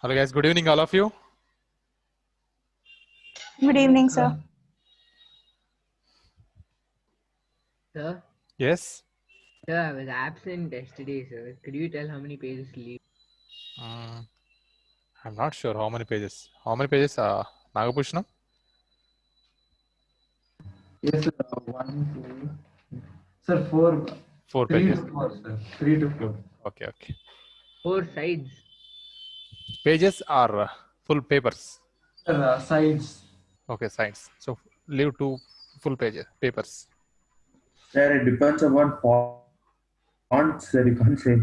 Hello guys, good evening all of you. Good evening, sir. Sir? Yes. Sir, I was absent yesterday, sir. Could you tell how many pages leave? I'm not sure how many pages. How many pages, Nagabhushanam? Yes, sir. 1, 2. Sir, 4. 4 3 pages. to 4, sir. 3 to 4. Okay. 4 sides. Pages are full papers. Sir, sides. Okay, sides. So leave 2 full papers. Sir, it depends upon fonts, sir. You can't say.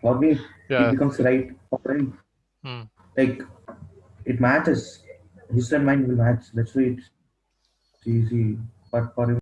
For me, Yeah. it becomes right. For him, like, it matches. His and mine will match. That's why it's easy. But for him,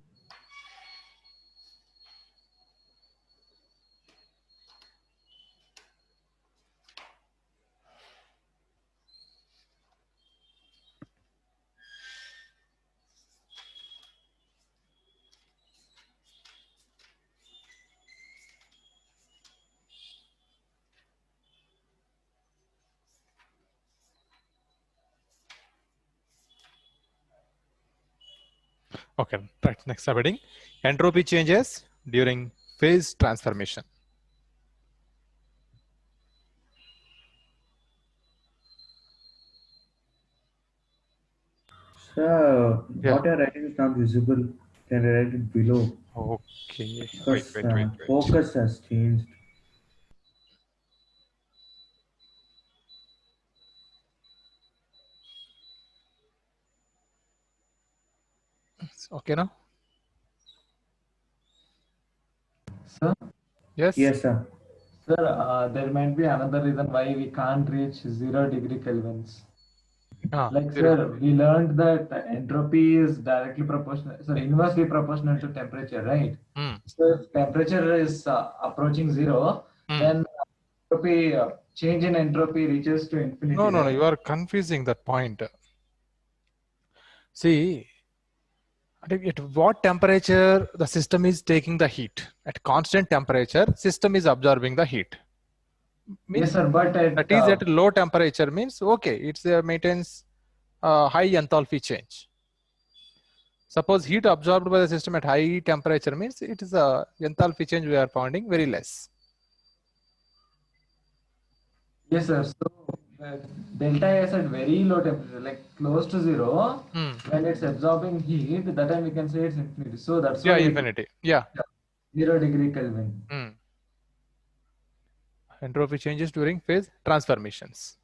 Okay, right. Next subheading. Entropy changes during phase transformation. sir, what you're writing is not visible. Can I write it below? Okay. Because Wait. focus has changed. Okay now? Sir? Yes? Yes, sir. Sir, there might be another reason why we can't reach 0-degree kelvins. Like, sir, we learned that entropy is directly proportional, inversely proportional to temperature, right? So if temperature is approaching 0, then entropy, change in entropy reaches to infinity. No, right? you are confusing that point. See, at what temperature the system is taking the heat? At constant temperature, system is absorbing the heat. Yes, sir, but that is at low temperature means, okay, it's maintains high enthalpy change. Suppose heat absorbed by the system at high temperature means it is a enthalpy change we are finding very less. Yes, sir. So delta S at very low temperature, like close to 0, when it's absorbing heat, that time we can say it's infinity. So that's why infinity. 0-degree Kelvin. Entropy changes during phase transformations.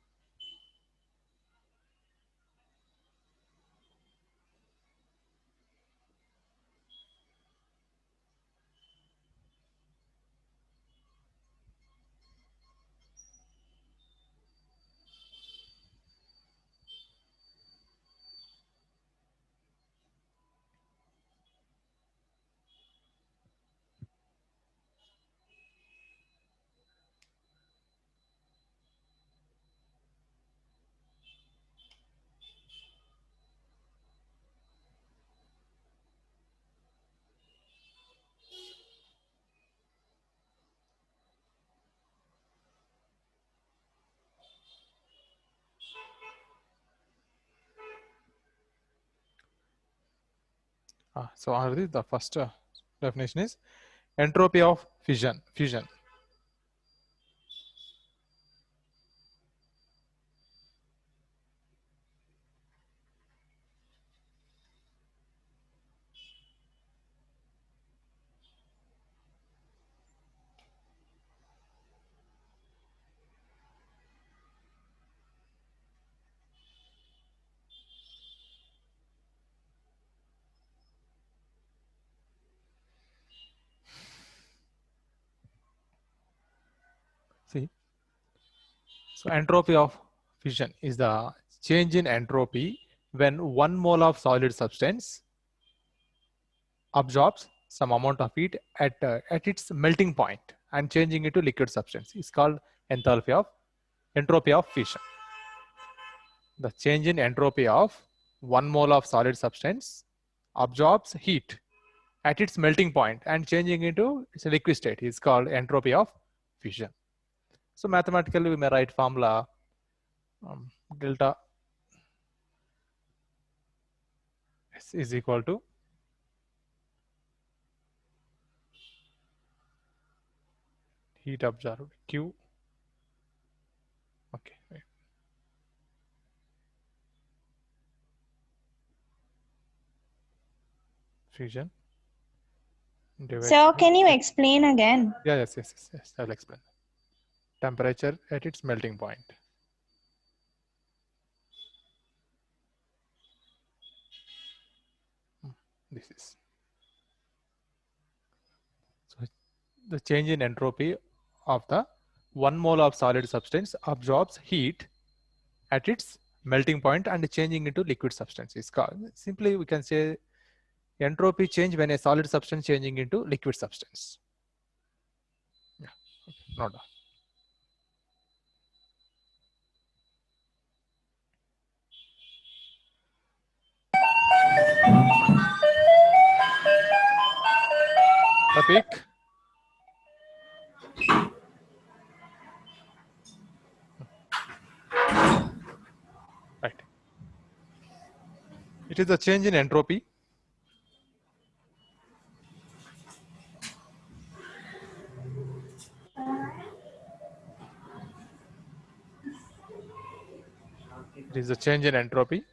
So already the first definition is entropy of fission. See, so entropy of fission is the change in entropy when 1 mole of solid substance absorbs some amount of heat at its melting point and changing it to liquid substance is called entropy of fission. The change in entropy of 1 mole of solid substance absorbs heat at its melting point and changing into its liquid state is called entropy of fission. So mathematically we may write formula delta S is equal to heat absorbed Q. Okay. Wait. Fission. So can you explain again? Yeah, yes. I will explain. Temperature at its melting point. This is. So the change in entropy of the 1 mole of solid substance absorbs heat at its melting point and changing into liquid substance is called. Simply we can say entropy change when a solid substance changing into liquid substance. Yeah, okay. Not done. Pratik? Right. It is a change in entropy it is a change in entropy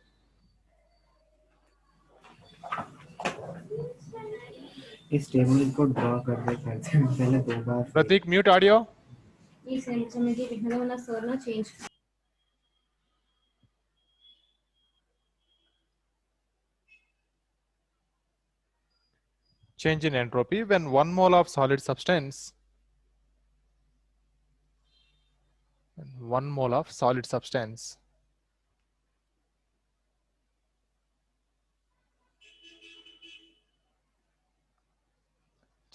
इस table को draw करने करते हैं पहले 2 बार Pratik, mute audio. ఈ సమయంలో విఘ్నంగా ఉన్న సర్ను change Change in entropy when 1 mole of solid substance 1 mole of solid substance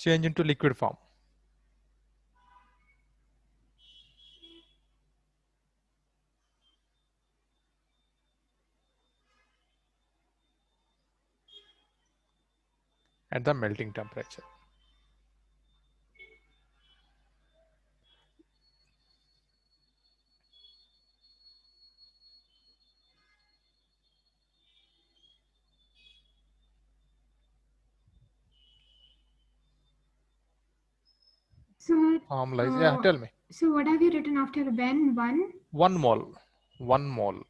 change into liquid form. At the melting temperature. So Formula is, yeah, tell me. So what have you written after when 1 mole. 1 mole.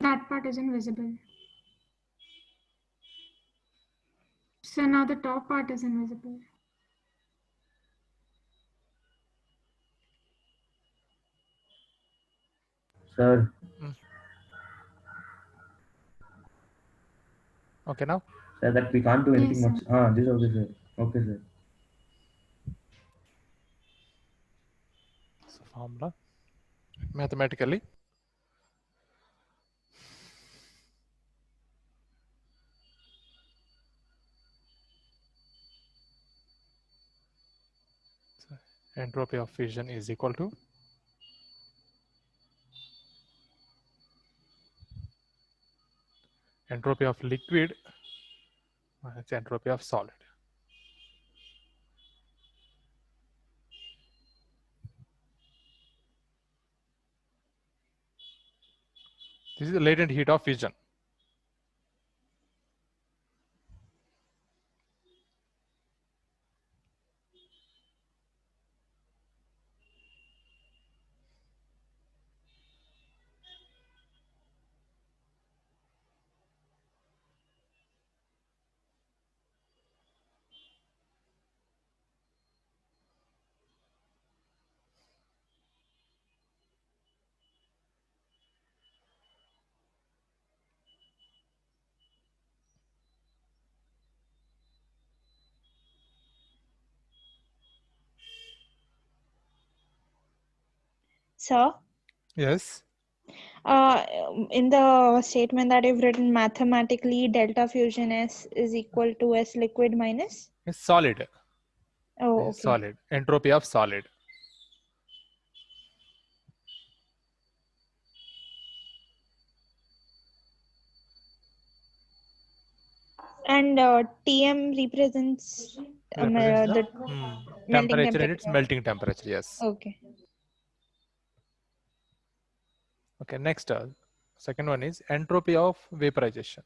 that part isn't visible, so now the top part is invisible. Sir, Okay, now? sir, that we can't do anything Yes, much. This okay, sir. Okay, sir. So formula mathematically so entropy of fission is equal to entropy of liquid minus entropy of solid. This is the latent heat of fission. Sir, Yes. in the statement that you've written, mathematically delta fusion S is equal to S liquid minus? It's solid. Oh, okay. Solid. Entropy of solid. And Tm represents the melting Temperature and its temperature. melting temperature. Yes. Okay. Okay. Next, second one is entropy of vaporization.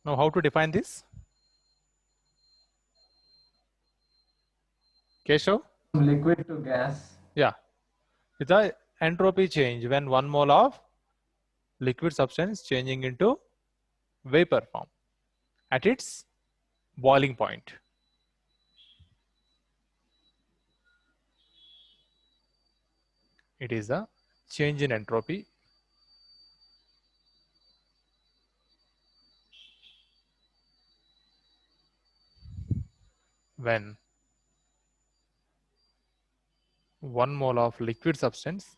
Now, how to define this? Keshav? Liquid to gas. Yeah. It's the entropy change when 1 mole of liquid substance changing into vapor form at its boiling point. It is a change in entropy when 1 mole of liquid substance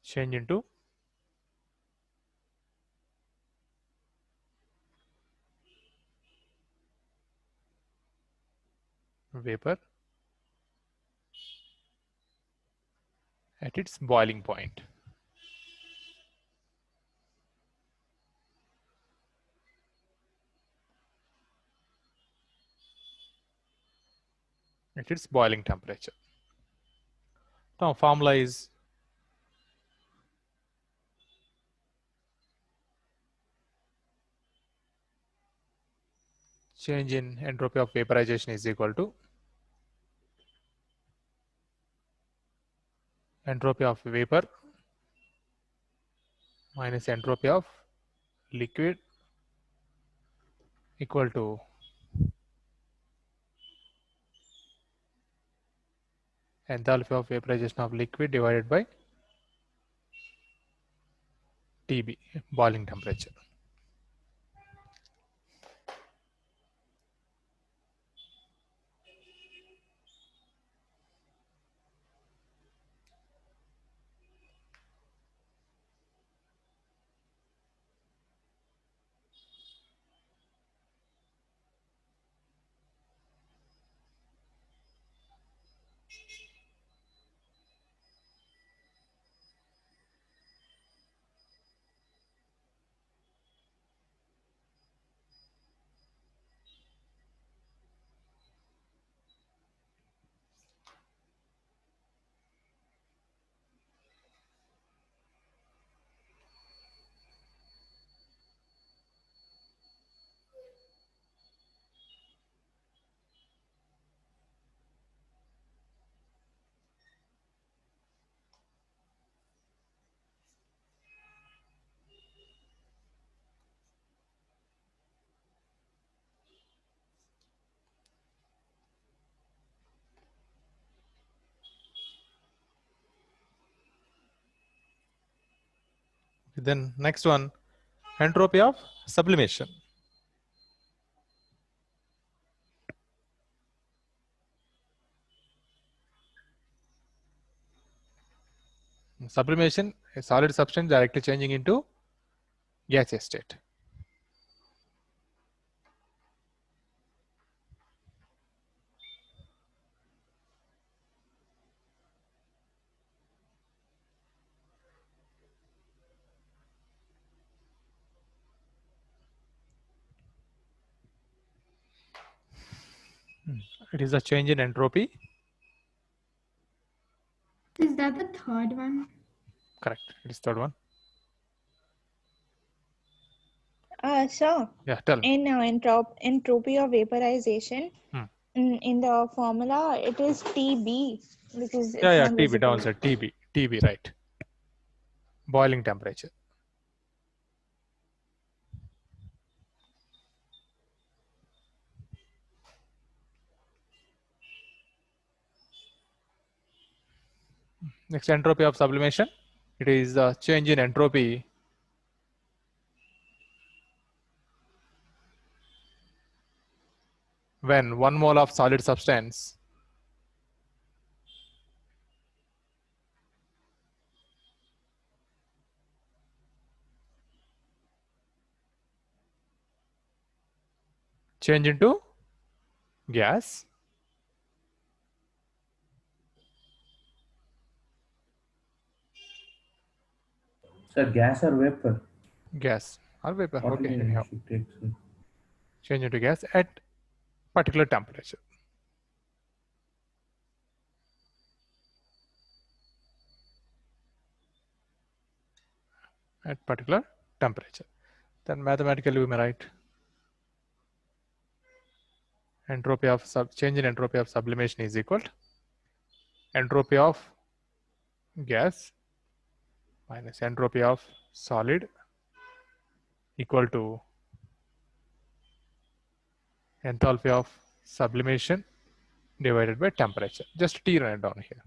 change into vapor at its boiling point. At its boiling temperature. Now, formula is change in entropy of vaporization is equal to entropy of vapor minus entropy of liquid equal to enthalpy of vaporization of liquid divided by TB, boiling temperature. Then next one, entropy of sublimation. Sublimation, a solid substance directly changing into gaseous state. It is a change in entropy. Is that the third one? Correct. It is third one. So, Yeah, tell me. in entropy of vaporization, in the formula, it is TB because it's Yeah, not TB visible. downside, TB, right. Boiling temperature. Next, entropy of sublimation. It is the change in entropy when 1 mole of solid substance change into gas. Sir, gas or vapor? Gas or vapor. What Okay, we anyhow. should take, sir? Change into gas at particular temperature. At particular temperature. Then mathematically we may write entropy of change in entropy of sublimation is equal to entropy of gas minus entropy of solid equal to enthalpy of sublimation divided by temperature. Just T run it down here.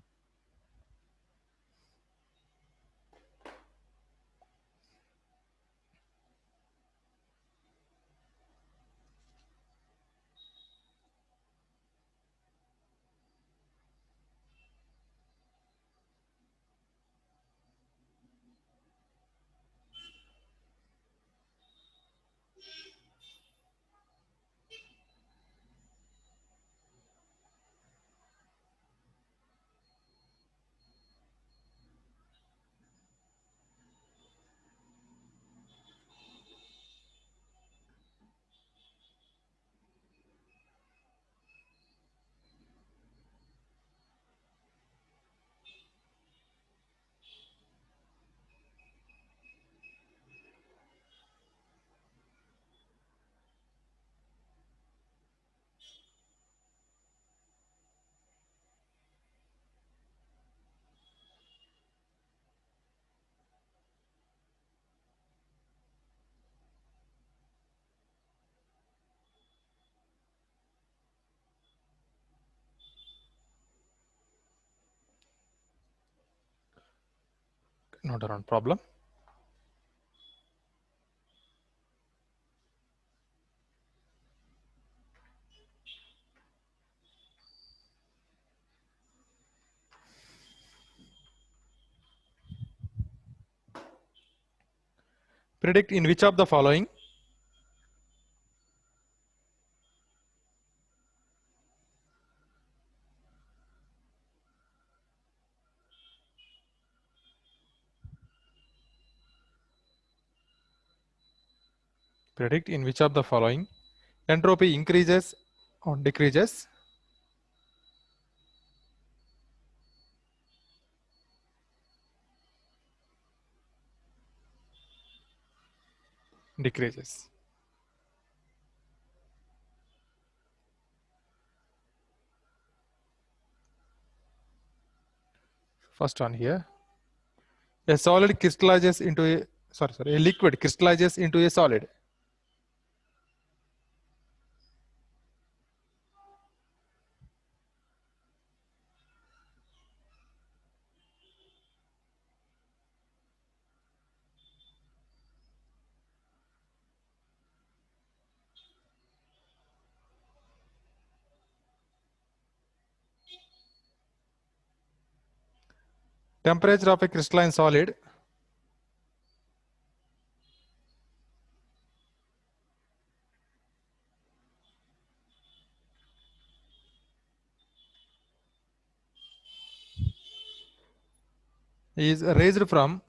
Note around problem. Predict in which of the following entropy increases or decreases decreases. First one here. A solid crystallizes into a liquid crystallizes into a solid. Temperature of a crystalline solid is raised from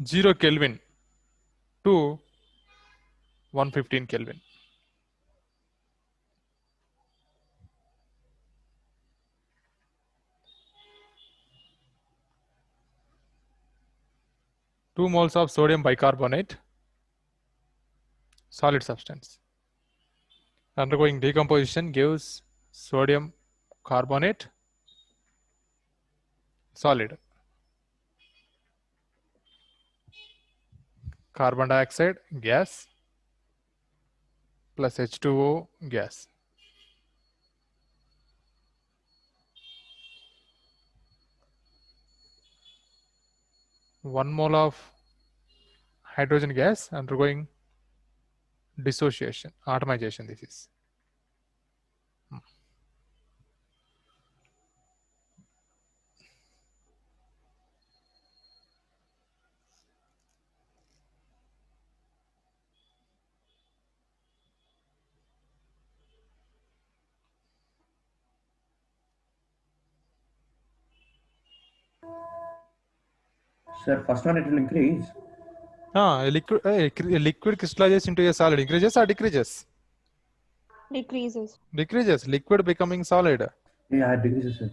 0 Kelvin to 115 Kelvin. Two moles of sodium bicarbonate, solid substance, undergoing decomposition gives sodium carbonate, solid, carbon dioxide gas plus H2O gas. 1 mole of hydrogen gas undergoing dissociation, atomization this is. Sir, first one it will increase. A liquid crystallizes into a solid, increases or decreases? Decreases. Decreases, liquid becoming solid. Yeah, it decreases, sir.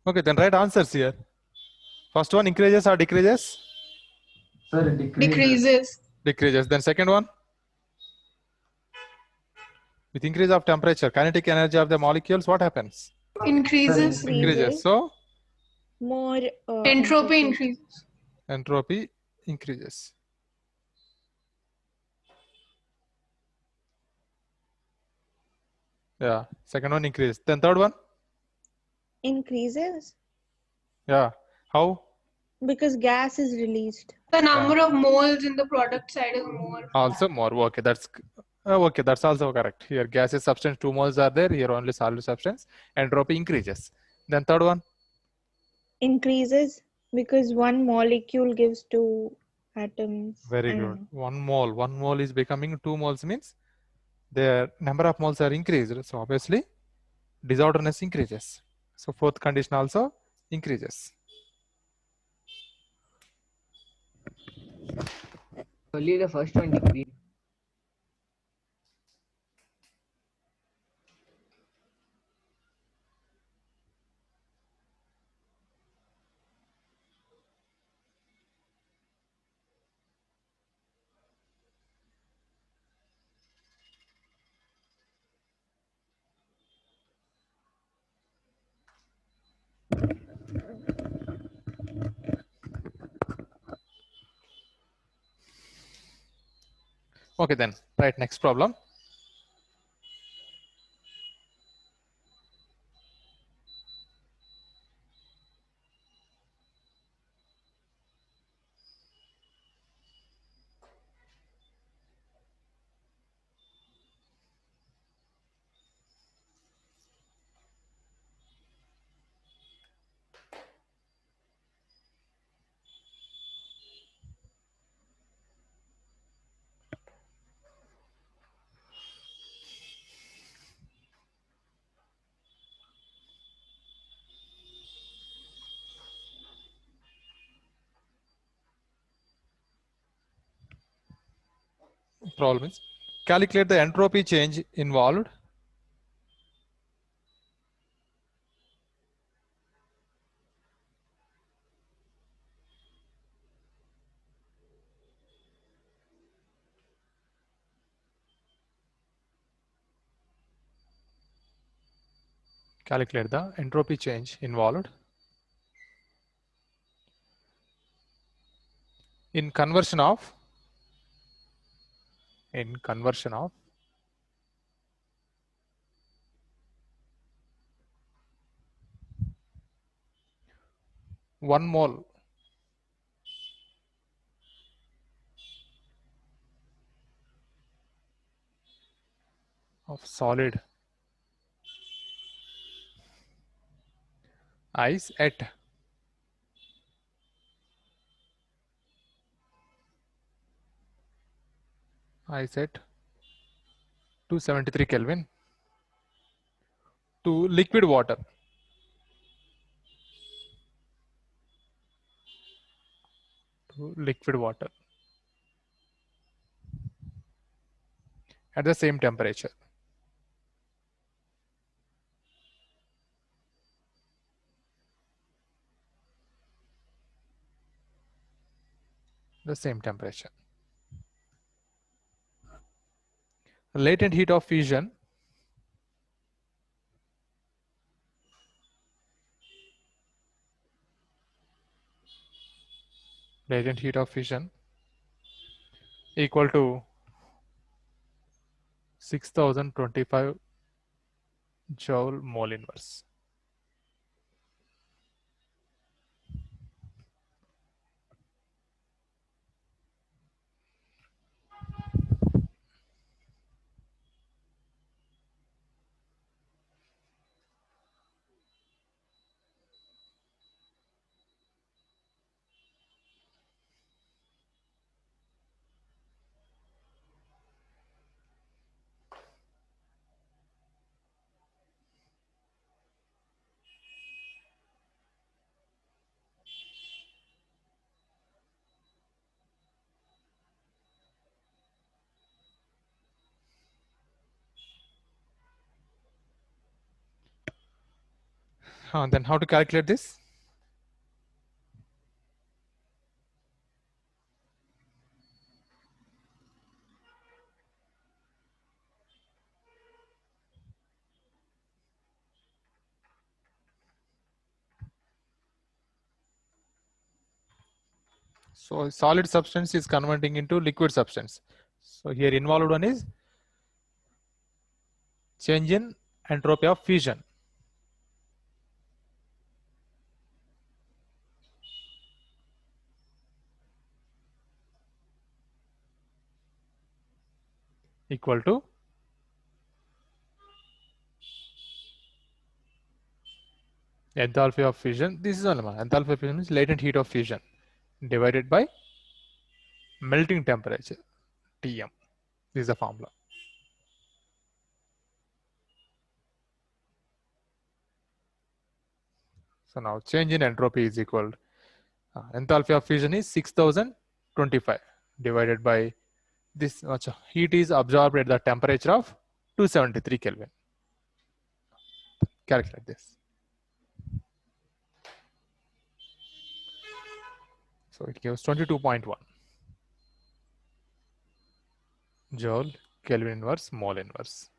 Okay, then write answers here. First one increases or decreases? Sir, it decreases. Decreases. Decreases. Then second one? With increase of temperature, kinetic energy of the molecules, what happens? Increases. Increases. So More Entropy increases. entropy increases. Yeah. Second one increase. Then third one? increases Yeah. How? because gas is released. The number of moles in the product side is more. Also more. Okay, that's okay. That's also correct. Here gaseous substance 2 moles are there. Here only solid substance. Entropy increases. Then third one? Increases because one molecule gives two atoms. Very good. 1 mole. 1 mole is becoming 2 moles means the number of moles are increased. So obviously disorderness increases. So fourth condition also increases. Only the first one decreased. Okay, then right, next problem. Problem is calculate the entropy change involved calculate the entropy change involved in conversion of one mole of solid ice at I set 273 Kelvin to liquid water. To liquid water at the same temperature. The same temperature. Latent heat of fusion equal to 6025 joule mole inverse. Then how to calculate this? So solid substance is converting into liquid substance. So here involved one is change in entropy of fusion. Equal to enthalpy of fusion. This is only enthalpy of fusion is latent heat of fusion divided by melting temperature Tm. This is the formula. So now change in entropy is equal enthalpy of fusion is 6025 divided by this much heat is absorbed at the temperature of 273 Kelvin. Calculate this. So it gives 22.1 joule Kelvin inverse mole inverse.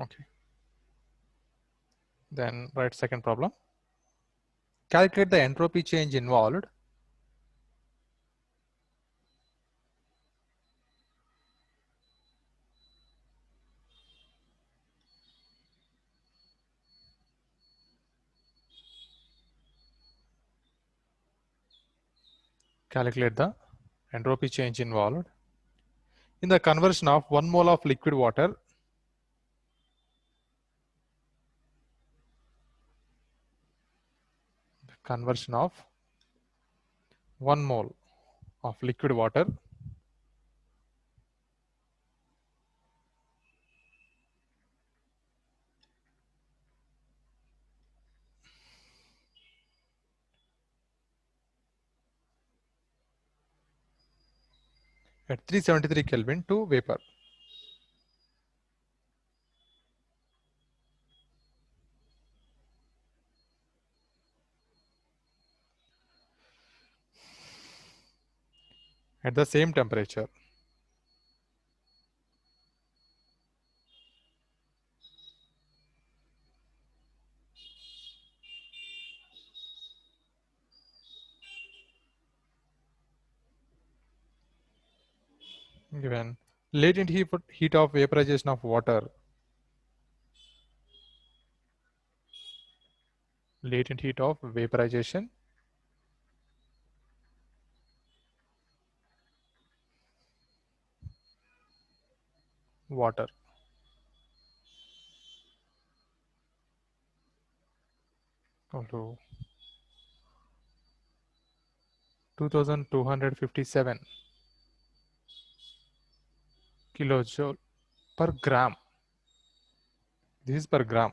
Okay. Then write second problem. Calculate the entropy change involved Calculate the entropy change involved in the conversion of 1 mole of liquid water conversion of 1 mole of liquid water at 373 Kelvin to vapor. At the same temperature. Given latent heat of vaporization of water, latent heat of vaporization water equal to 2257 kilojoule per gram. This is per gram.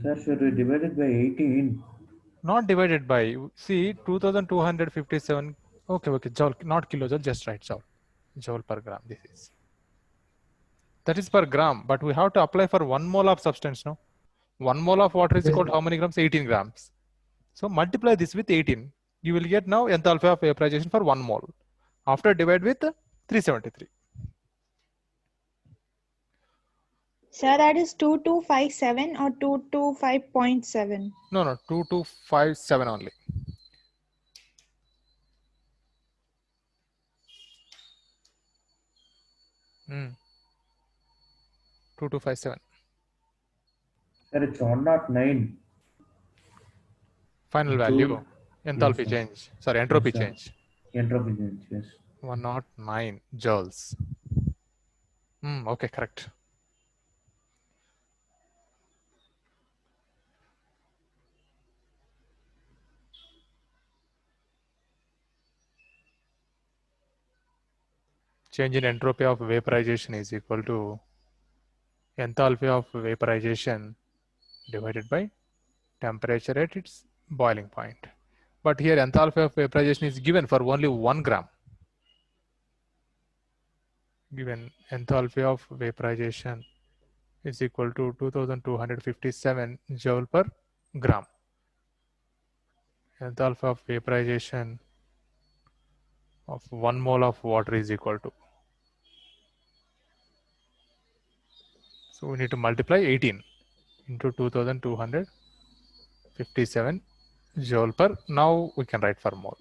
Sir, should we divide it by 18? Not divided by, see, 2257. Okay, joule, not kilojoule, just right, joule per gram. This is. That is per gram, but we have to apply for 1 mole of substance, no? 1 mole of water is equal to how many grams? 18 grams. So multiply this with 18. You will get now enthalpy of vaporization for 1 mole. After divide with 373. Sir, that is 2257 or 225.7? No, 2257 only. Hmm. 2257. Sir, it's 109. Final value. Enthalpy Yes, sir. change. Sorry, entropy Yes, sir. change. Entropy change, yes. 109 joules. Okay, correct. Change in entropy of vaporization is equal to enthalpy of vaporization divided by temperature at its boiling point. But here enthalpy of vaporization is given for only 1 gram. Given enthalpy of vaporization is equal to 2257 joule per gram. Enthalpy of vaporization of 1 mole of water is equal to. So we need to multiply 18 into 2257 joule per. Now we can write for mole.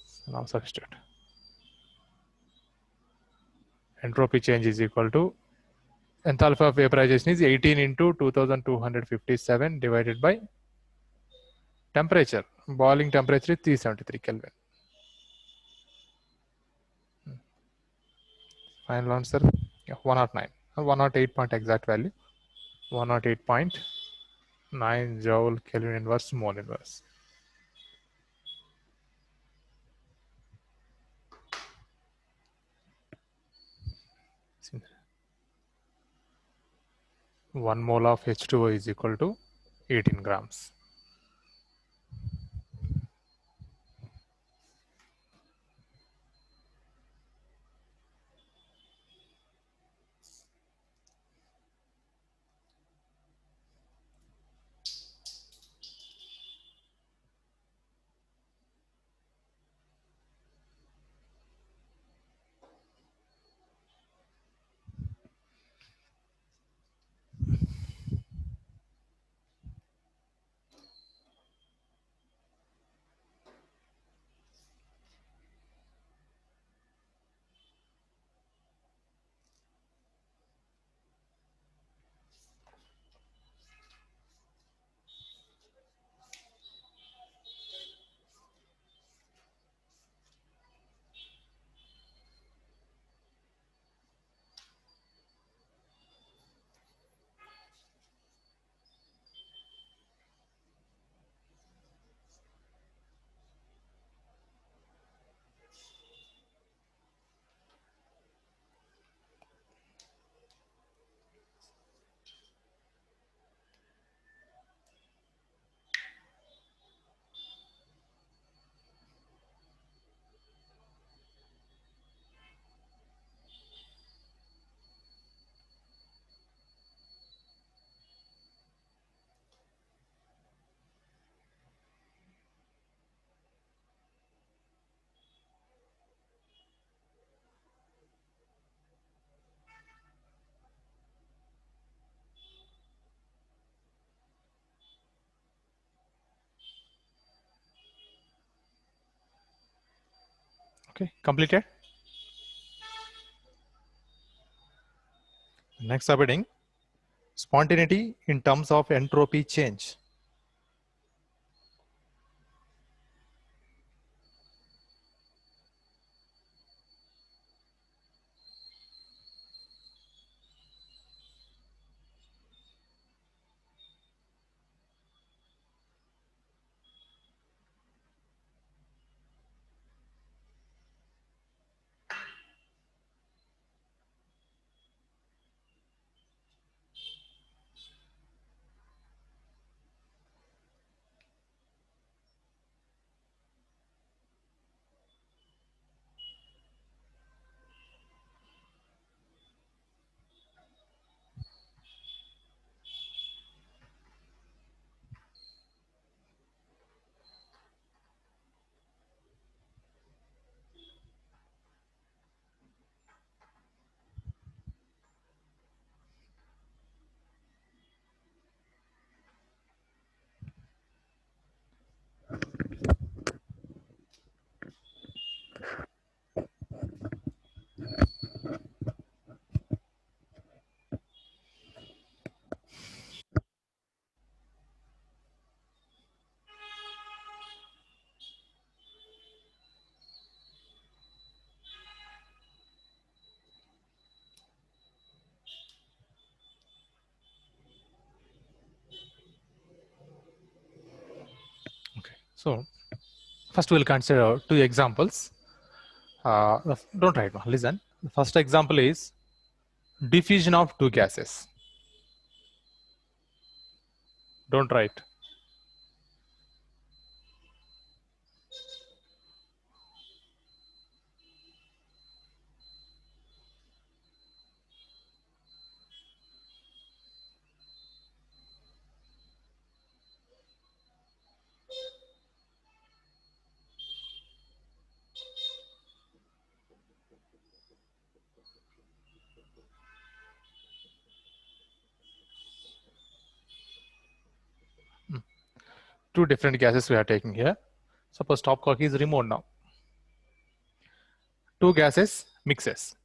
So now substitute. Entropy change is equal to enthalpy of vaporization is 18 into 2257 divided by temperature. Boiling temperature is 373 Kelvin. Final answer, 109 or 108 point exact value. 108.9 joule Kelvin inverse mole inverse. 1 mole of H2O is equal to 18 grams. Okay, completed. Next subheading, spontaneity in terms of entropy change. Okay, so first we'll consider two examples. Don't write now, listen. The first example is diffusion of two gases. Don't write. Two different gases we are taking here. Suppose top cork is removed now. Two gases mixes.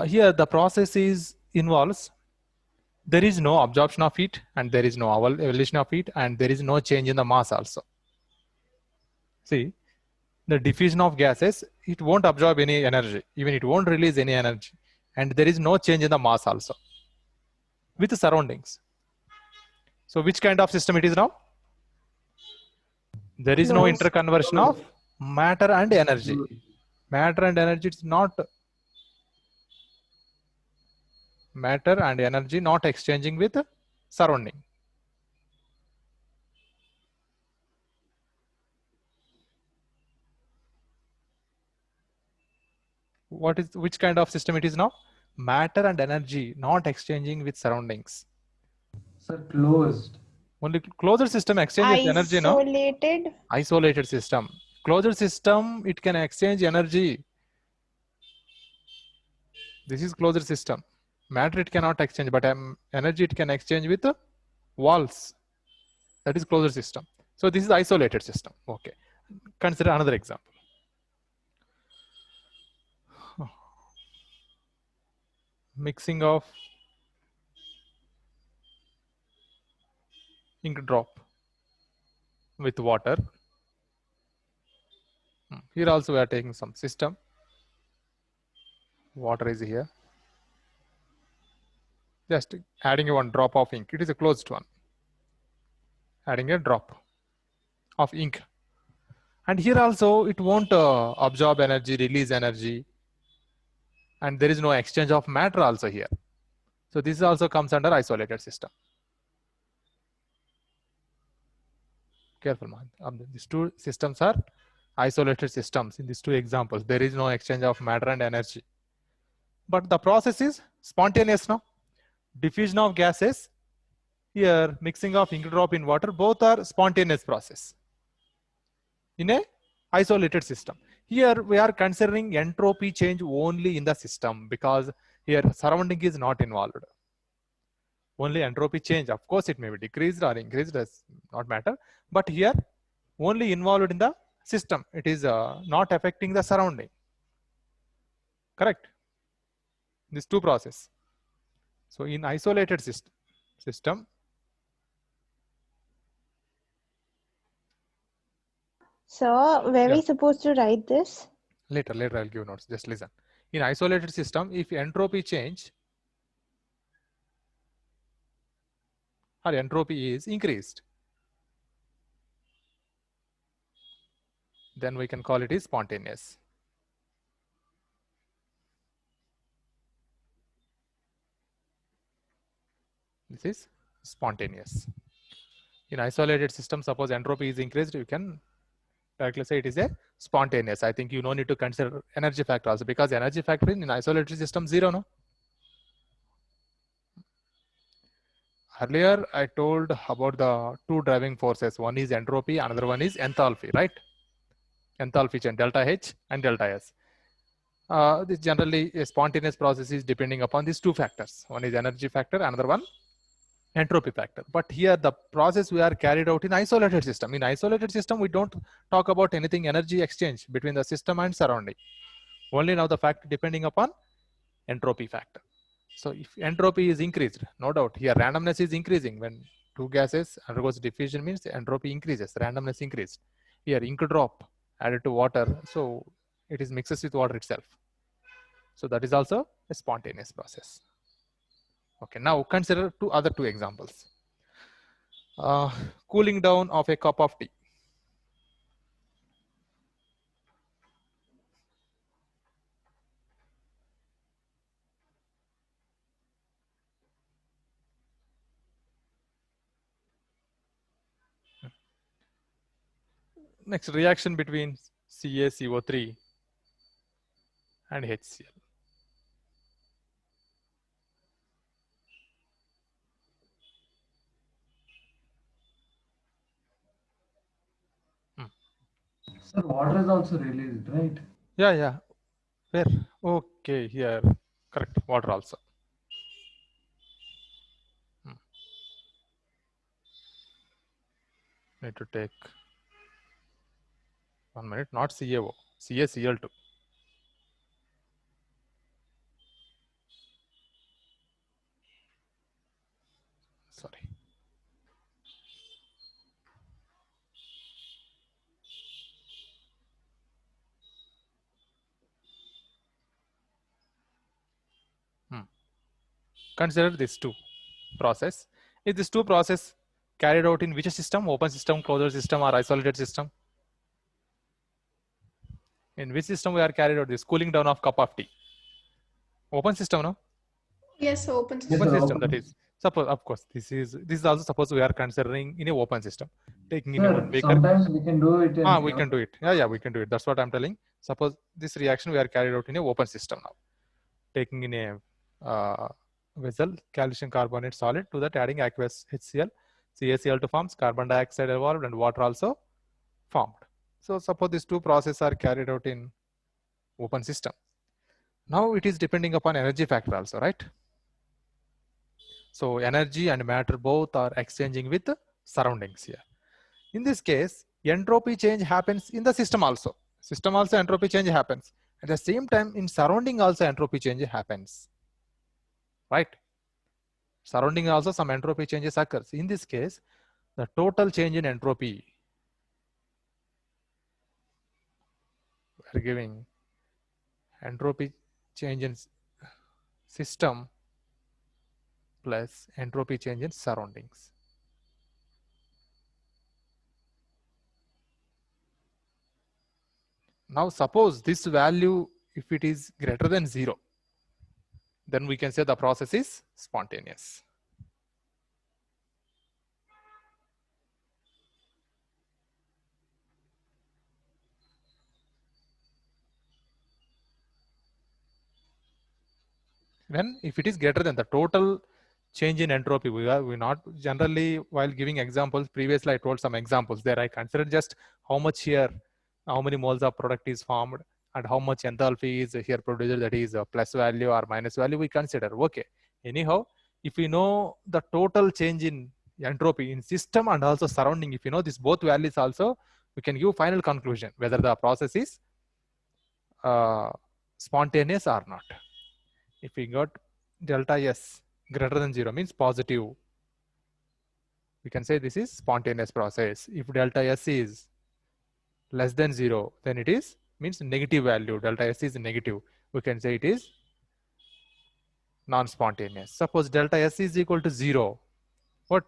Here the process involves there is no absorption of heat and there is no evolution of heat and there is no change in the mass also. See, the diffusion of gases, it won't absorb any energy, even it won't release any energy, and there is no change in the mass also with the surroundings. So which kind of system it is now? There is no Closed. interconversion of matter and energy. Matter and energy is not matter and energy not exchanging with surrounding. Which kind of system it is now? Matter and energy not exchanging with surroundings. Sir, closed. Only closed system exchanges energy, no? Isolated. Isolated system. Closed system, it can exchange energy. This is closed system. Matter it cannot exchange, but energy it can exchange with walls. That is closed system. So this is isolated system. Okay. Consider another example. Mixing of ink drop with water. Here also we are taking some system. Water is here. Just adding one drop of ink. It is a closed one. Adding a drop of ink. And here also it won't absorb energy, release energy. And there is no exchange of matter also here. So this also comes under isolated system. Careful, man. These two systems are isolated systems in these two examples. There is no exchange of matter and energy. But the process is spontaneous now. Diffusion of gases, here mixing of ink drop in water, both are spontaneous process in a isolated system. Here we are considering entropy change only in the system because here surrounding is not involved. Only entropy change, of course it may be decreased or increased, does not matter, but here only involved in the system. It is not affecting the surrounding. Correct? These two processes. So in isolated system, So where we supposed to write this? Later I'll give notes. Just listen. In isolated system, if entropy change or entropy is increased, then we can call it is spontaneous. This is spontaneous. In isolated system, suppose entropy is increased, you can directly say it is a spontaneous. I think you no need to consider energy factor also because energy factor in isolated system 0, no? Earlier I told about the two driving forces. One is entropy, another one is enthalpy, right? Enthalpy change, delta H and delta S. This generally a spontaneous process is depending upon these two factors. One is energy factor, another one entropy factor. But here the process we are carried out in isolated system. In isolated system, we don't talk about anything energy exchange between the system and surrounding. Only now the fact depending upon entropy factor. So if entropy is increased, no doubt here randomness is increasing. When two gases undergoes diffusion means entropy increases, randomness increased. Here ink drop added to water, so it is mixes with water itself. So that is also a spontaneous process. Okay, now consider other two examples. Cooling down of a cup of tea. Next, reaction between CaCO3 and HCl. Sir, water is also released, right? Yeah. Where? Okay, here. Correct. Water also. Need to take 1 minute. Not CaO. CaCl2. Sorry. Consider these two process. Is this two process carried out in which system? Open system, closed system, or isolated system? In which system we are carried out this cooling down of cup of tea? Open system, no? Yes, open Yes, Open system. sir, system, open. that is, suppose, of course, this is also suppose we are considering in a open system, taking in a one Sir, beaker. sometimes we can do it in We can do it. Yeah, we can do it. That's what I'm telling. Suppose this reaction we are carried out in a open system now, taking in a vessel calcium carbonate solid, to that adding aqueous HCl, CaCl2 forms, carbon dioxide evolved, and water also formed. So suppose these two processes are carried out in open system. Now it is depending upon energy factor also, right? So energy and matter both are exchanging with the surroundings here. In this case, entropy change happens in the system also. System also entropy change happens. At the same time, in surrounding also entropy change happens, right? Surrounding also some entropy changes occurs. In this case, the total change in entropy, we are giving entropy change in system plus entropy change in surroundings. Now suppose this value, if it is greater than 0, then we can say the process is spontaneous. When if it is greater than the total change in entropy, we not generally, while giving examples, previously I told some examples there, I considered just how much here, how many moles of product is formed and how much enthalpy is here produced, that is a plus value or minus value we consider. Okay. Anyhow, if we know the total change in entropy in system and also surrounding, if you know this both values also, we can give final conclusion whether the process is spontaneous or not. If we got delta S greater than 0 means positive, we can say this is spontaneous process. If delta S is less than 0, then it is means negative value. Delta S is negative. We can say it is non-spontaneous. Suppose delta S is equal to 0. What?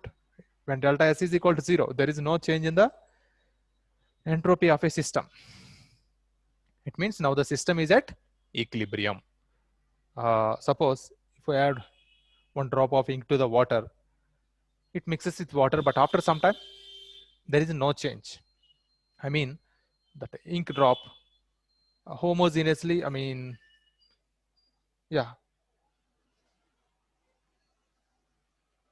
When delta S is equal to 0, there is no change in the entropy of a system. It means now the system is at equilibrium. Suppose if we add one drop of ink to the water, it mixes with water, but after some time there is no change. I mean, that ink drop homogeneously, I mean, yeah,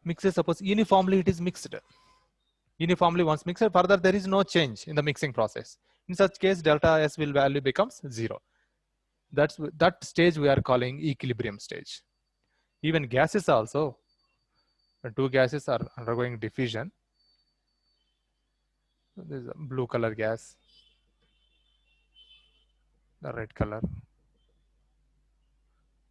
mixes, suppose uniformly it is mixed. Uniformly once mixed, further there is no change in the mixing process. In such case, delta S will value becomes 0. That stage we are calling equilibrium stage. Even gases also, when two gases are undergoing diffusion, this is a blue color gas, the red color.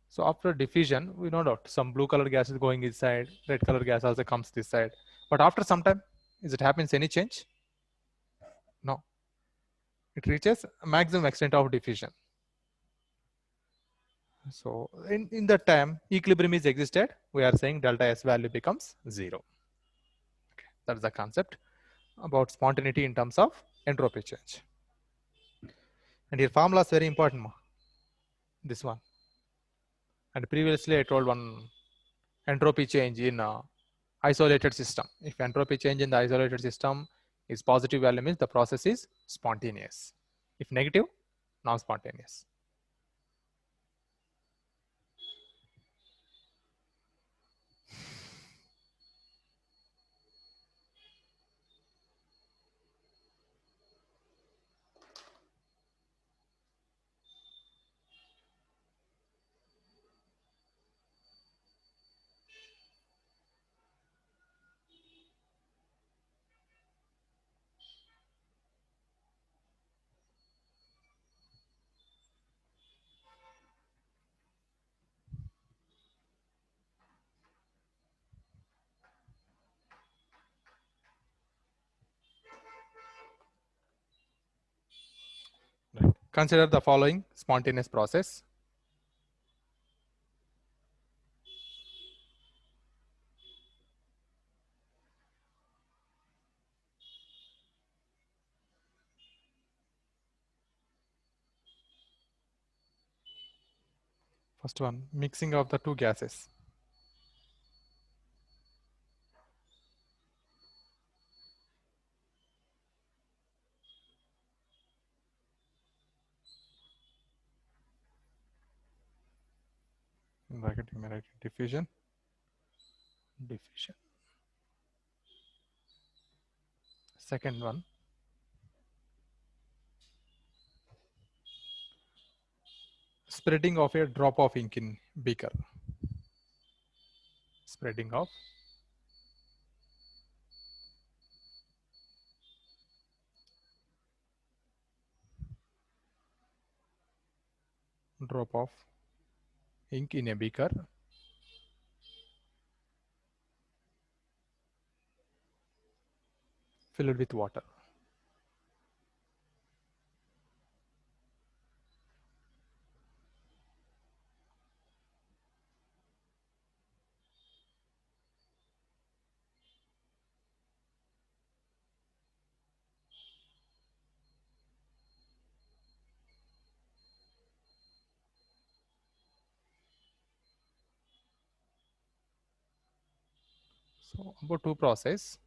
So after diffusion, we know that some blue color gas is going inside, red color gas also comes this side. But after some time, is it happens any change? No. It reaches a maximum extent of diffusion. So in that time, equilibrium is existed. We are saying delta S value becomes 0. Okay, that's the concept about spontaneity in terms of entropy change. And your formula is very important. This one. And previously I told one entropy change in isolated system. If entropy change in the isolated system is positive value, means the process is spontaneous. If negative, non-spontaneous. Right. Consider the following spontaneous process. First one, mixing of the two gases. in bracket you may write diffusion. Second one, spreading of a drop of ink in beaker. Spreading of drop of ink in a beaker filled with water. So about two process.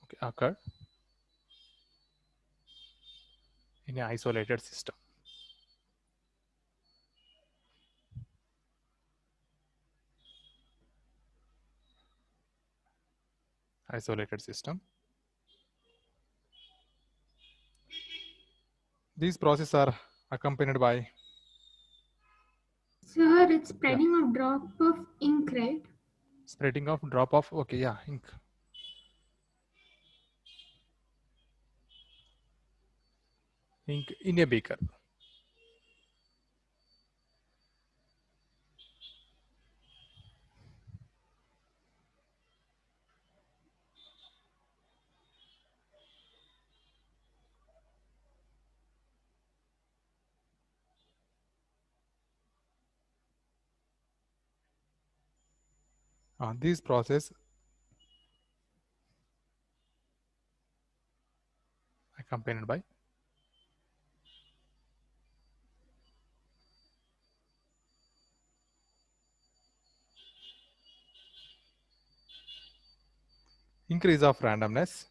Okay, occurred in an isolated system. Isolated system. These processes are accompanied by Sir, it's spreading of drop of ink, right? spreading of drop of, okay, yeah, ink. Ink in a beaker. These process accompanied by increase of randomness,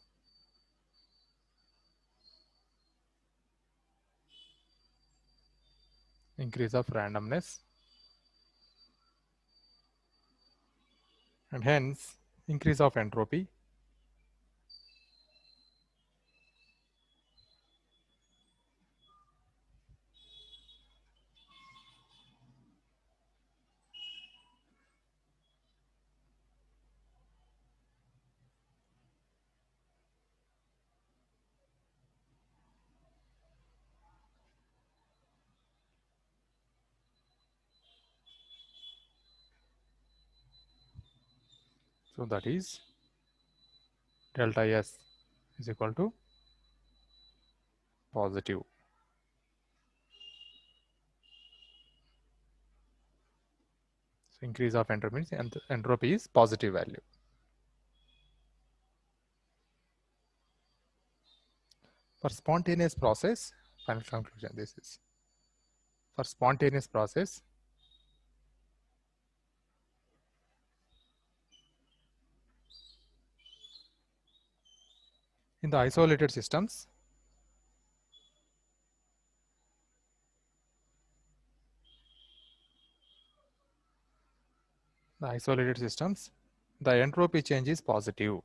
and hence increase of entropy. So that is delta S is equal to positive. So increase of entropy means entropy is positive value. For spontaneous process, final conclusion, this is for spontaneous process, in the isolated systems, the entropy change is positive.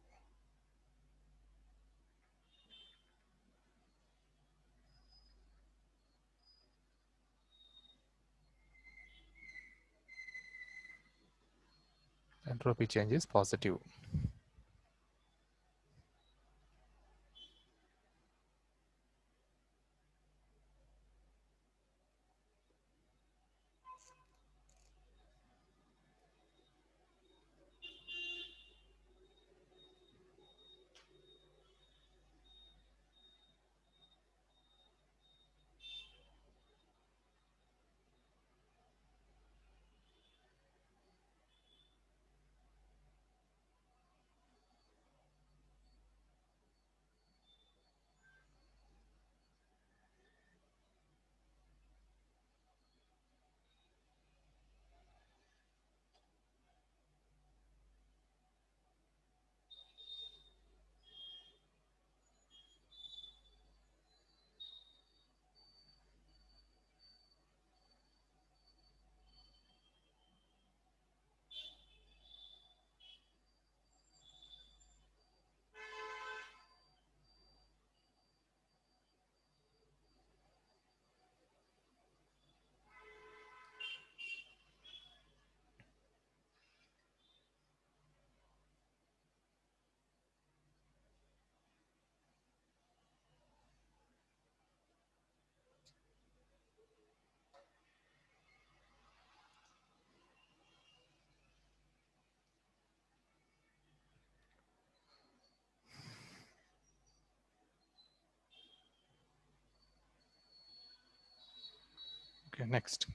Entropy change is positive. Okay, next.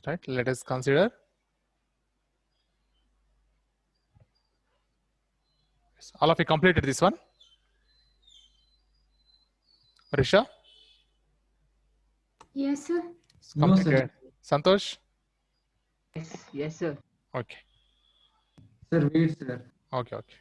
Right, let us consider. All of you completed this one? Risha? Yes, sir. It's No, sir. completed. Santosh? Yes, sir. Okay, Sir, wait, sir. okay, okay.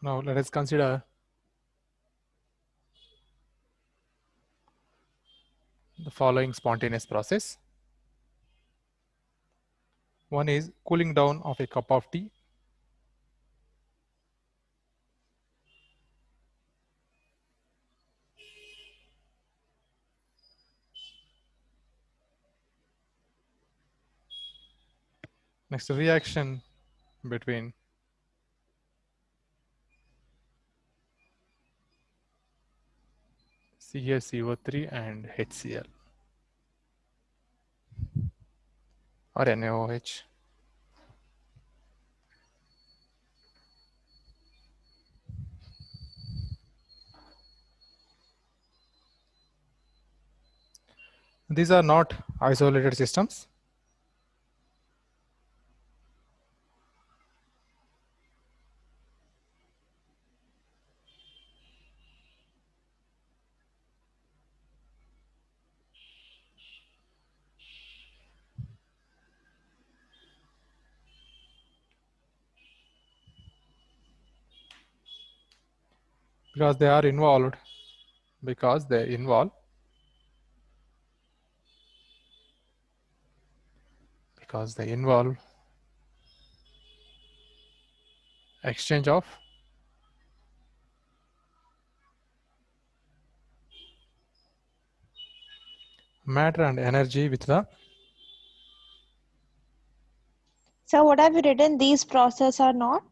Now let us consider the following spontaneous process. One is cooling down of a cup of tea. Next, reaction between CaCO3 and HCl or NaOH. These are not isolated systems. Because they are involved, because they involve exchange of matter and energy with the So what have you written? These processes are not?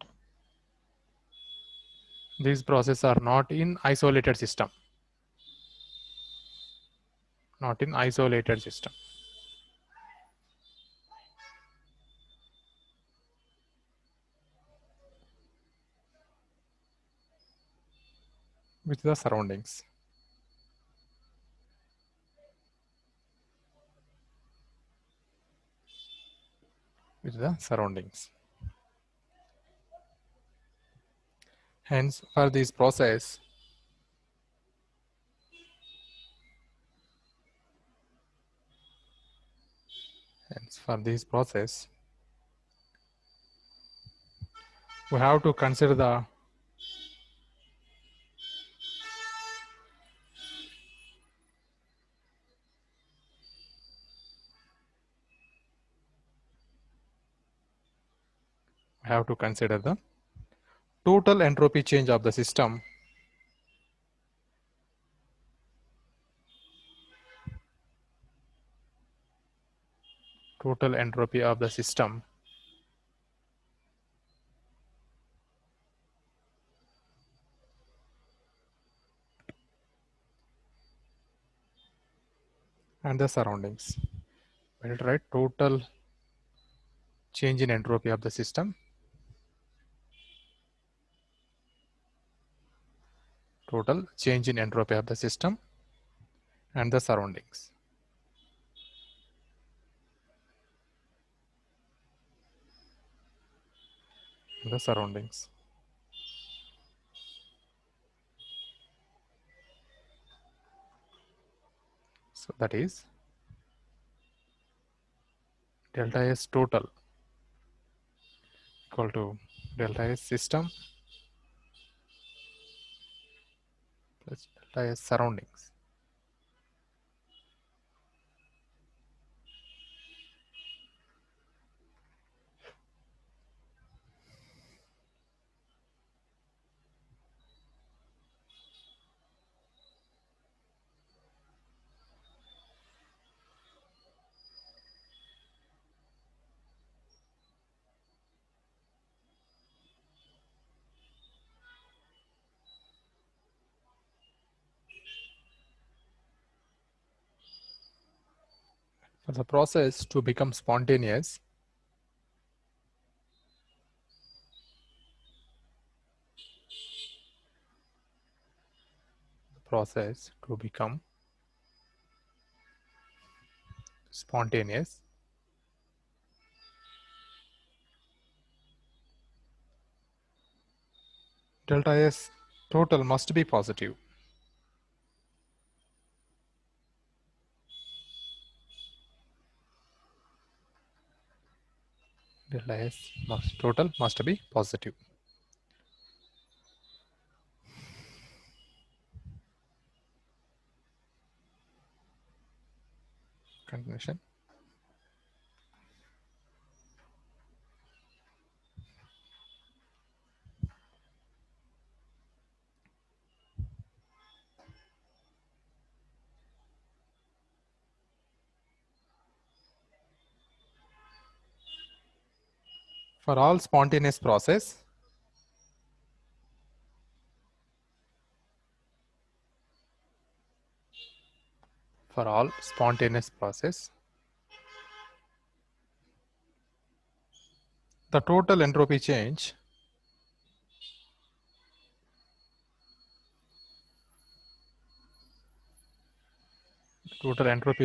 these processes are not in isolated system. Not in isolated system. With the surroundings. With the surroundings. Hence, for this process, we have to consider the total entropy change of the system total entropy of the system and the surroundings. When it write total change in entropy of the system, total change in entropy of the system and the surroundings. The surroundings. So that is delta S total equal to delta S system plus delta S surroundings. For the process to become spontaneous, process to become spontaneous, delta S total must be positive. Delta S total must be positive. Continuation. For all spontaneous process, the total entropy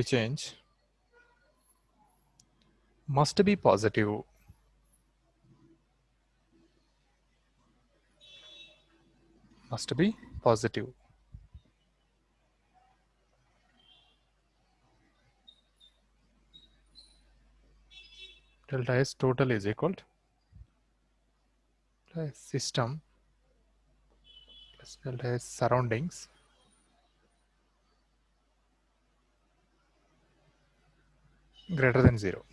change must be positive. Must be positive. Delta S total is equal to system plus delta S surroundings greater than 0.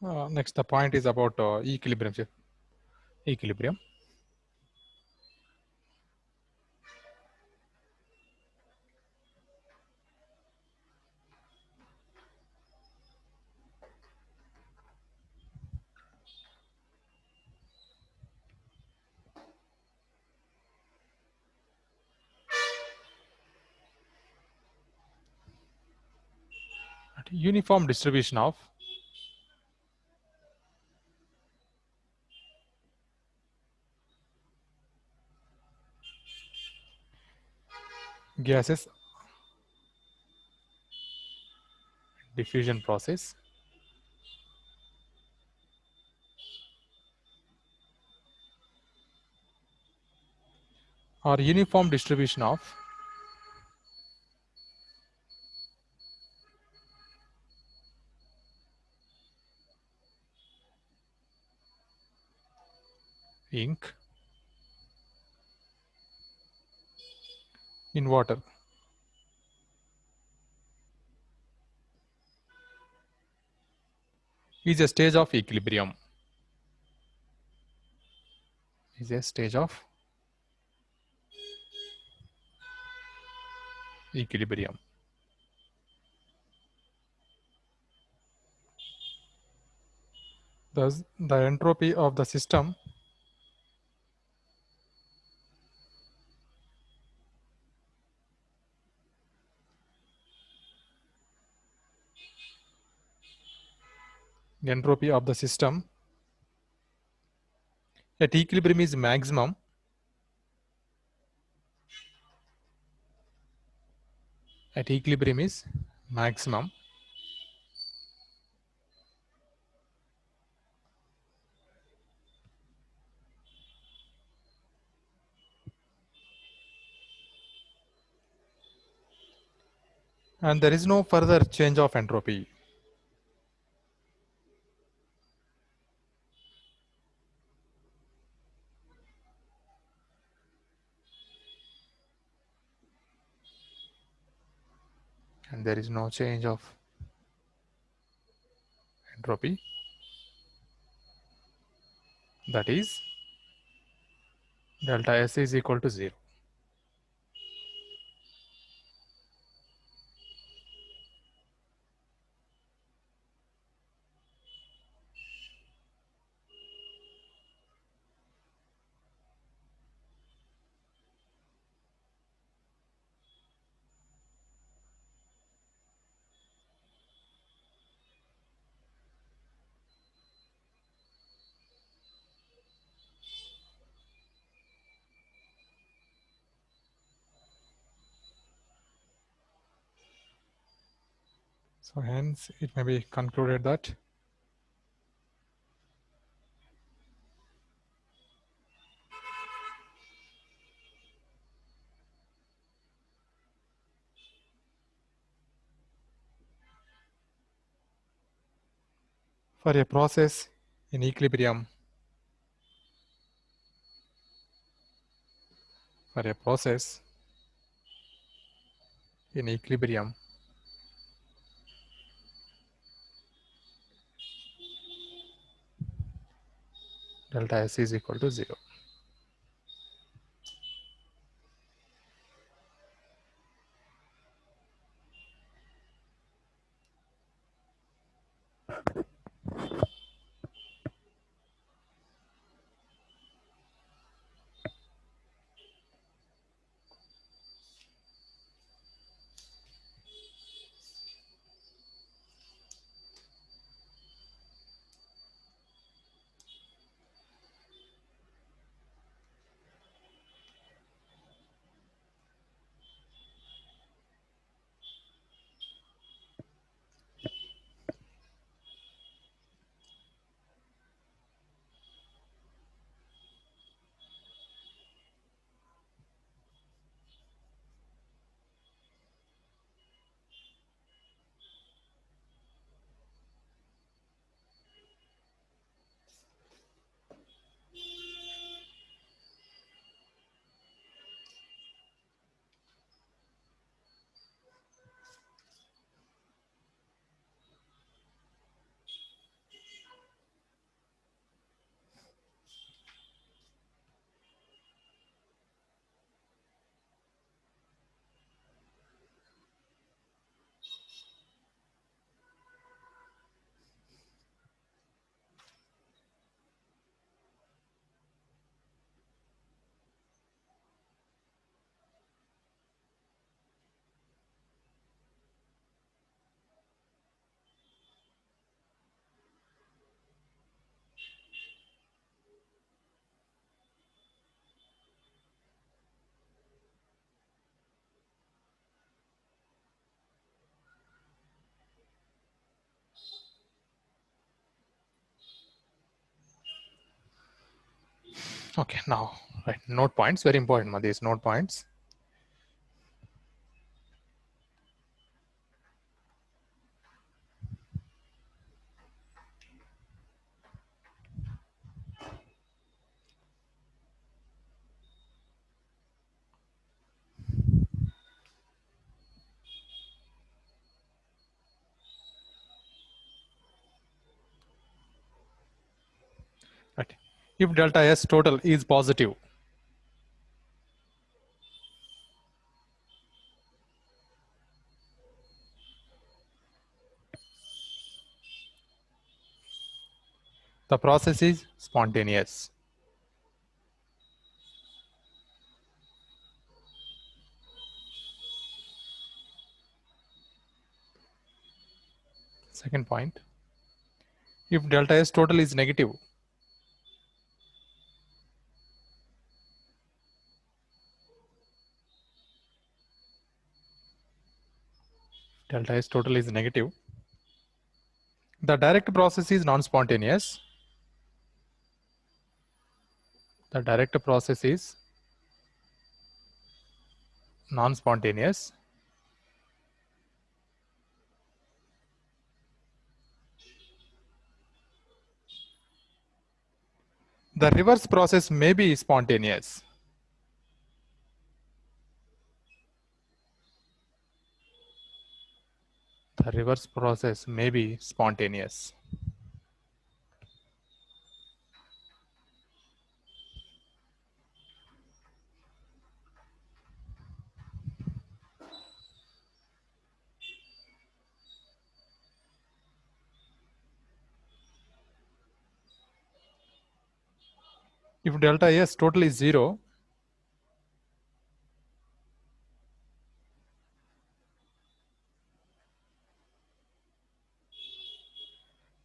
Next, the point is about equilibrium. Equilibrium. Uniform distribution of gases diffusion process or uniform distribution of ink in water. Is a stage of equilibrium. Is a stage of equilibrium. Thus, the entropy of the system at equilibrium is maximum at equilibrium is maximum and there is no further change of entropy. And there is no change of entropy. That is delta S is equal to 0. So hence it may be concluded that for a process in equilibrium, delta S is equal to 0. Okay, now, right, node points, very important, these node points. Right. If delta S total is positive, the process is spontaneous. Second point, if delta S total is negative, delta S total is negative, the direct process is non-spontaneous. The direct process is non-spontaneous. The reverse process may be spontaneous. The reverse process may be spontaneous. If delta S total is 0,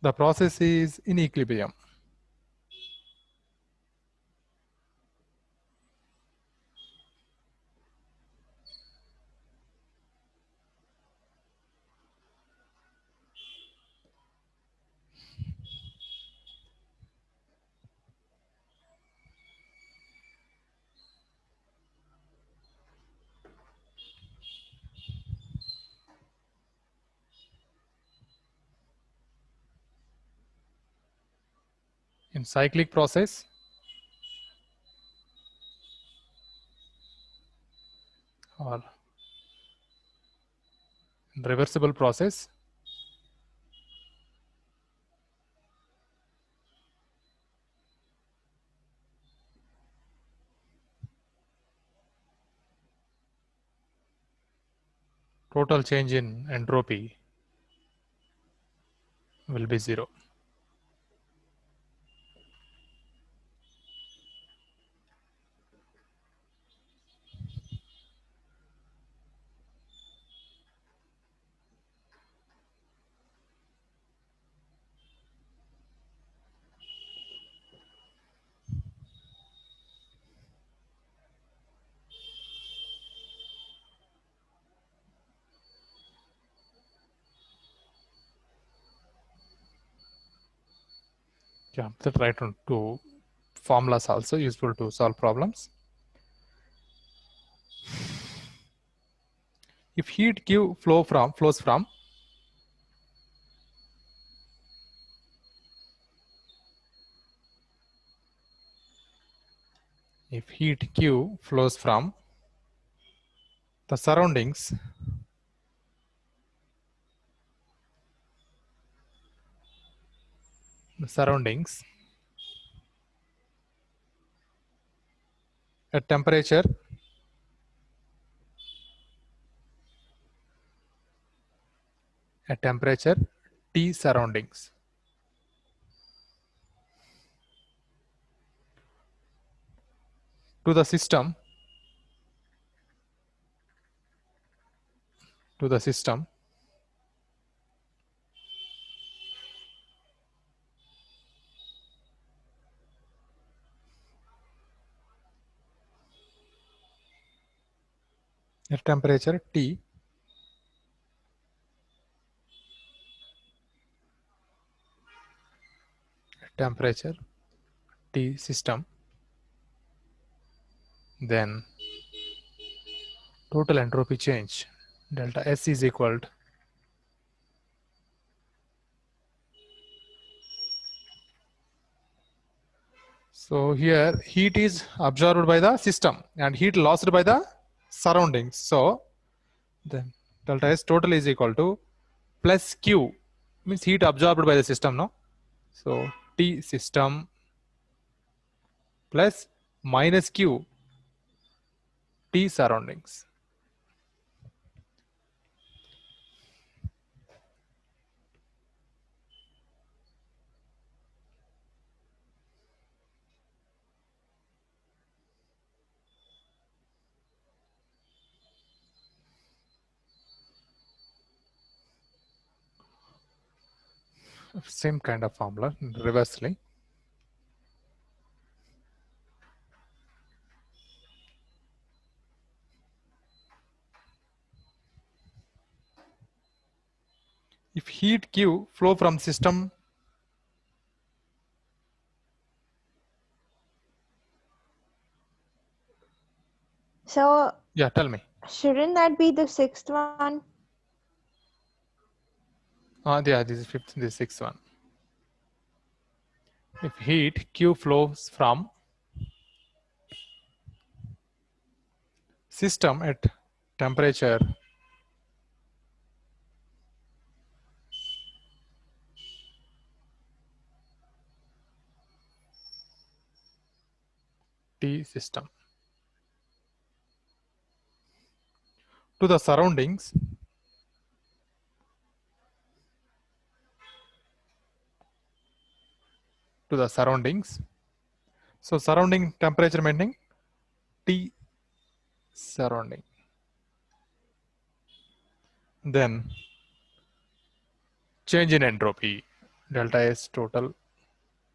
the process is in equilibrium. In cyclic process, or in reversible process, total change in entropy will be 0. Yeah, that right on to formulas also useful to solve problems. If heat Q flows from if heat Q flows from the surroundings, at temperature T surroundings, to the system at temperature T, system, then total entropy change delta S is equal to so here heat is absorbed by the system and heat lost by the surroundings. So then delta S total is equal to plus Q means heat absorbed by the system, no? So T system plus minus Q T surroundings. Same kind of formula reversely. If heat Q flow from system, So yeah, tell me. shouldn't that be the sixth one? Yeah, this is fifth, this is sixth one. If heat Q flows from system at temperature T system to the surroundings so surrounding temperature maintaining T surrounding, then change in entropy delta S total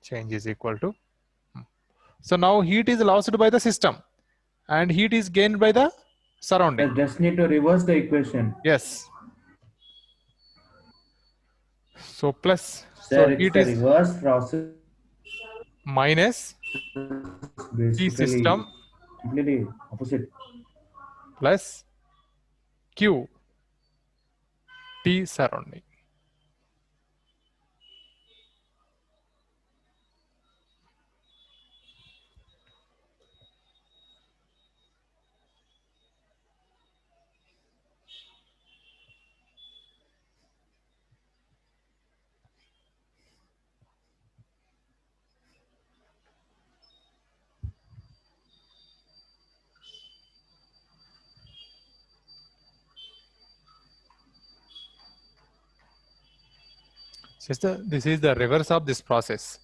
change is equal to so now heat is lost by the system and heat is gained by the surrounding. Just need to reverse the equation. Yes. So plus Sir, so it's heat the is reverse process. minus T Basically, system completely opposite. plus Q T surrounding. This is the reverse of this process.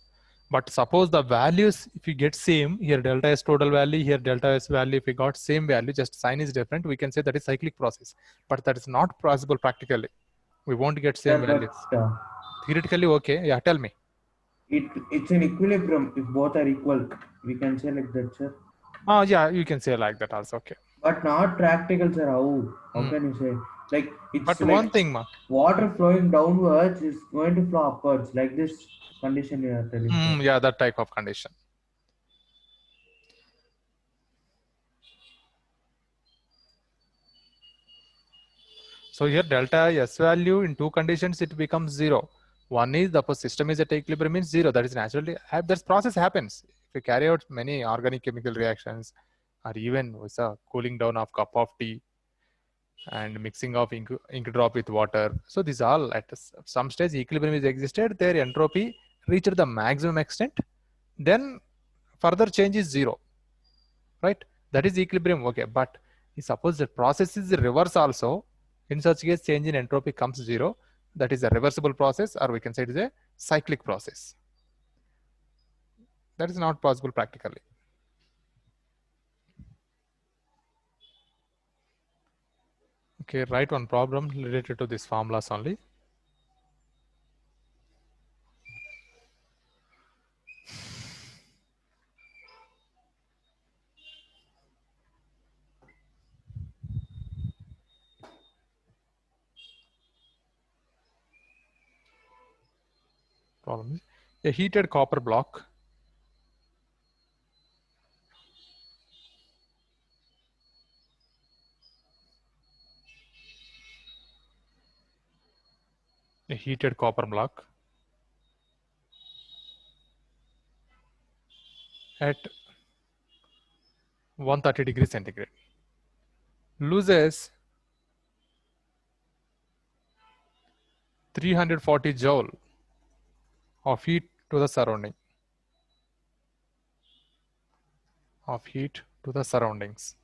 But suppose the values, if you get same, here delta S total value, here delta S value, if we got same value, just sign is different, we can say that is cyclic process. But that is not possible practically. We won't get same Sir, values. but, Theoretically, okay. Yeah, tell me. it's in equilibrium if both are equal. We can say like that, sir. Oh, yeah, you can say like that also. Okay. But not practical, sir. How can you say? Like it's But like one thing, ma. water flowing downwards is going to flow upwards, like this condition you are telling. Sir. Yeah, that type of condition. So here delta S value in two conditions, it becomes 0. One is the system is at equilibrium means 0. That is naturally, that process happens. If you carry out many organic chemical reactions or even with a cooling down of cup of tea and mixing of ink drop with water. So these all at some stage equilibrium is existed, their entropy reached the maximum extent, then further change is 0, right? That is equilibrium, okay. But suppose the process is the reverse also, in such case change in entropy comes 0. That is a reversible process, or we can say it is a cyclic process. That is not possible practically. Okay, write one problem related to these formulas only. Problem is a heated copper block a heated copper block at 130 degrees centigrade loses 340 joule of heat to the surrounding surroundings.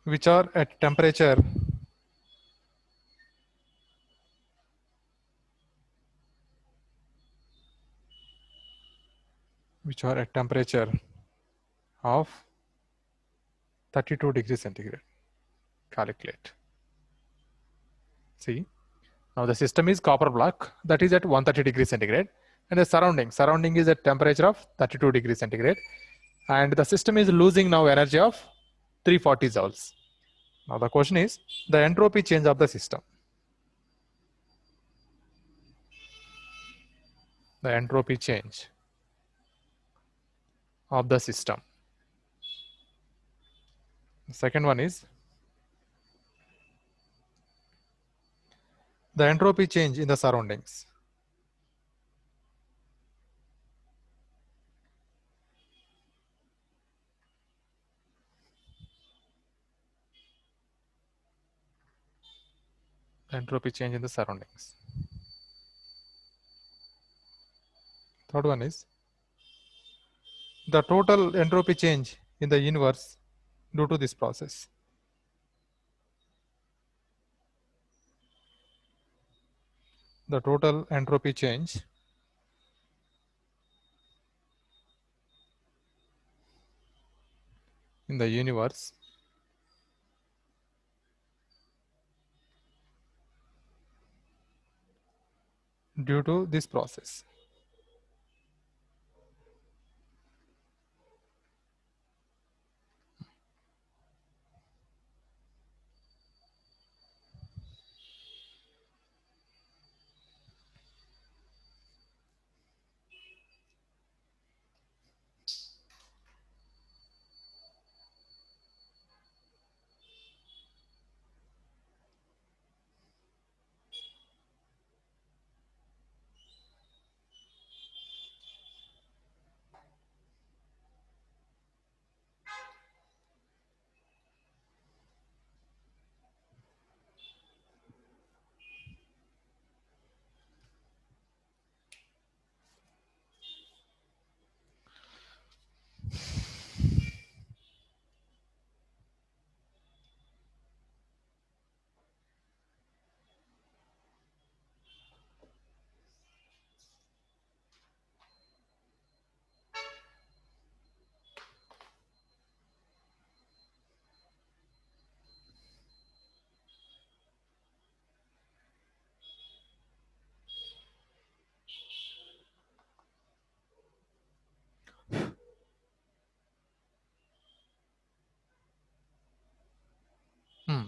Which are at temperature of 32 degrees centigrade. Calculate. See, now the system is copper block that is at 130 degrees centigrade, and the surrounding is at temperature of 32 degrees centigrade, and the system is losing now energy of 340 joules. Now the question is the entropy change of the system. The entropy change of the system. The second one is the entropy change in the surroundings. The entropy change in the surroundings. Third one is the total entropy change in the universe due to this process. The total entropy change in the universe due to this process.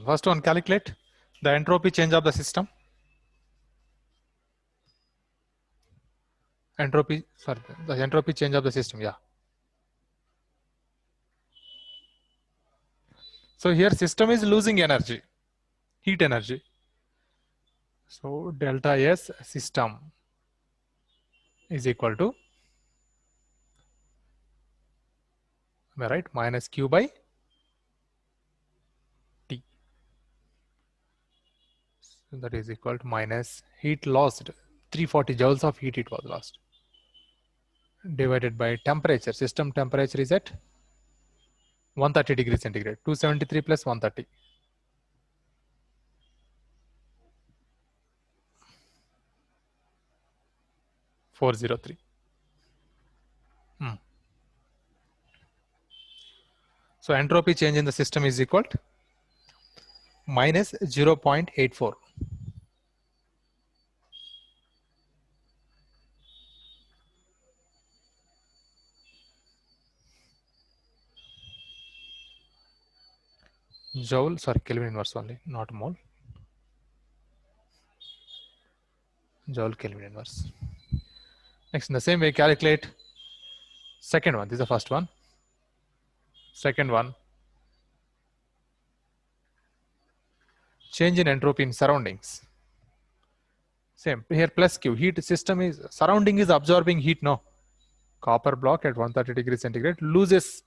First one, calculate the entropy change of the system. The entropy change of the system, yeah. So here system is losing energy, heat energy. So delta S system is equal to, am I right, minus Q by T. So that is equal to minus heat lost, 340 joules of heat it was lost, divided by temperature. System temperature is at 130 degrees centigrade, 273 plus 130. 403. So entropy change in the system is equal to minus 0.84. Joule, sorry, Kelvin inverse only, not mole. Joule Kelvin inverse. Next, in the same way, calculate second one. This is the first one. Second one, change in entropy in surroundings. Same here, plus Q. Heat system is surrounding is absorbing heat. No, copper block at 130 degrees centigrade loses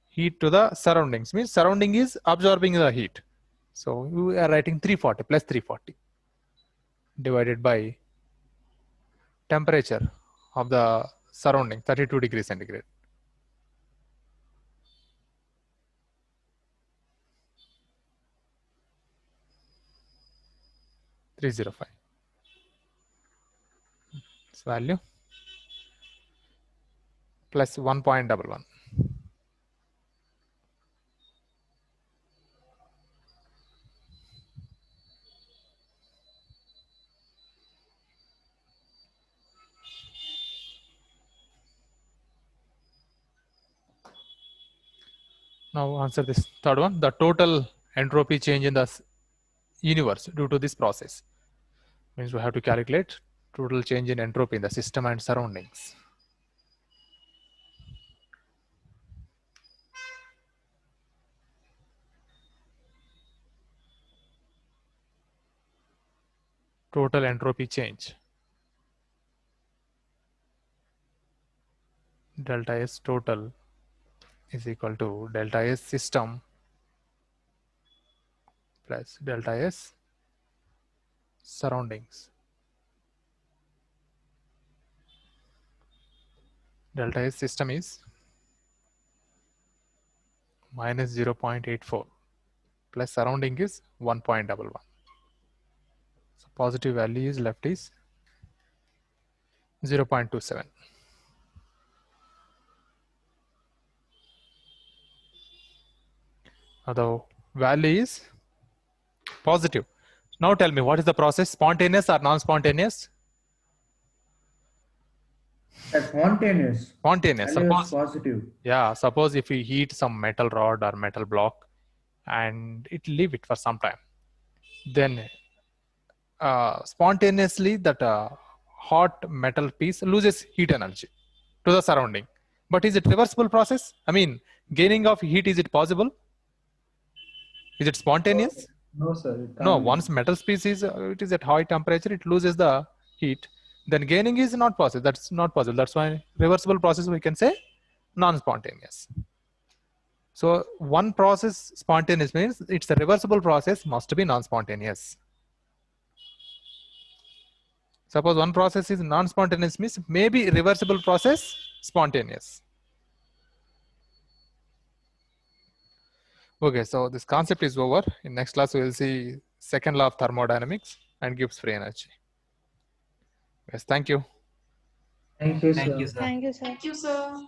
heat to the surroundings. Means surrounding is absorbing the heat. So we are writing 340 plus 340 divided by temperature of the surrounding 32 degrees centigrade. This value plus 1.11. Now answer this third one. The total entropy change in the universe due to this process. Means we have to calculate total change in entropy in the system and surroundings. Total entropy change. Delta S total is equal to delta S system plus delta S surroundings. Delta S system is minus 0.84 plus surrounding is 1.11. So positive value is left is 0.27. Now the value is positive. Now tell me, what is the process? Spontaneous or non-spontaneous? That's spontaneous. Spontaneous. Value is Suppose, positive. yeah, suppose if we heat some metal rod or metal block and leave it for some time, then spontaneously that hot metal piece loses heat energy to the surrounding. But is it reversible process? I mean, gaining of heat, is it possible? Is it spontaneous? No, sir. It No, can't be. once metal species, it is at high temperature, it loses the heat. Then gaining is not possible. That's not possible. That's why reversible process we can say non-spontaneous. So one process spontaneous means it's a reversible process, must be non-spontaneous. Suppose one process is non-spontaneous means maybe reversible process spontaneous. Okay, so this concept is over. In next class, we will see second law of thermodynamics and Gibbs free energy. Yes, thank you. Thank you, sir. Thank you, sir. Thank you, sir.